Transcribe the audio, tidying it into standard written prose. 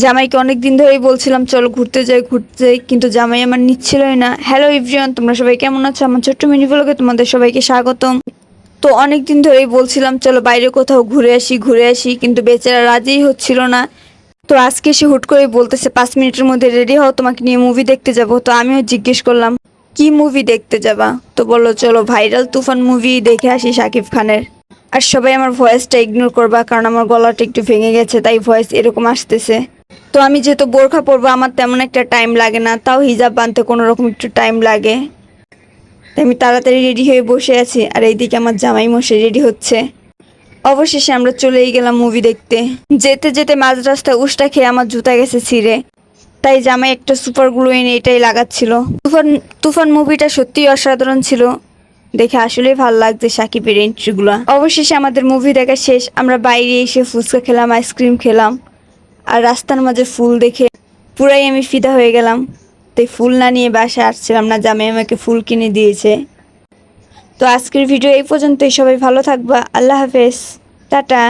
জামাইকে অনেক দিন ধরেই বলছিলাম চলো ঘুরতে যাই, কিন্তু জামাই আমার নিচ্ছিলই না। হ্যালো এভরিওয়ান, তোমরা সবাই কেমন আছো? আমার ছোট্ট মিনি ব্লগে তোমাদের সবাইকে স্বাগতম। তো অনেক দিন ধরেই বলছিলাম চলো বাইরে কোথাও ঘুরে আসি, কিন্তু বেচারা রাজিই হচ্ছিল না। তো আজকে সে হুট করে বলতেছে 5 মিনিটের মধ্যে রেডি হও, তোমাকে নিয়ে মুভি দেখতে যাব। তো আমিও জিজ্ঞেস করলাম কি মুভি দেখতে যাবা? তো বললো চলো ভাইরাল তুফান মুভি দেখে আসি শাকিব খানের। আর সবাই আমার ভয়েসটা ইগনোর করবা, কারণ আমার গলাটা একটু ভেঙে গেছে, তাই ভয়েস এরকম আসতেছে। তো আমি যেহেতু বোরখা পরবো, আমার তেমন একটা টাইম লাগে না, তাও হিজাব বানতে কোনো রকম একটু টাইম লাগে। তাই আমি তাড়াতাড়ি রেডি হয়ে বসে আছি, আর এইদিকে আমার জামাই মশাই রেডি হচ্ছে। অবশেষে আমরা চলেই গেলাম মুভি দেখতে। যেতে যেতে মাঝ রাস্তায় উষ্টা খেয়ে আমার জুতা গেছে ছিঁড়ে, তাই জামাই একটা সুপার গ্লু এনে এটাই লাগাচ্ছিল। তুফান তুফান মুভিটা সত্যিই অসাধারণ ছিল, দেখে আসলেই ভালো লাগছে সাকিবের এন্ট্রিগুলো। অবশেষে আমাদের মুভি দেখা শেষ, আমরা বাইরে এসে ফুচকা খেলাম, আইসক্রিম খেলাম, আর রাস্তার মাঝে ফুল দেখে পুরাই আমি ফিদা হয়ে গেলাম। তাই ফুল না নিয়ে বাসায় আসছিলাম না, জামাই আমাকে ফুল কিনে দিয়েছে। তো আজকের ভিডিও এই পর্যন্তই, সবাই ভালো থাকবা, আল্লাহ হাফেজ, টাটা।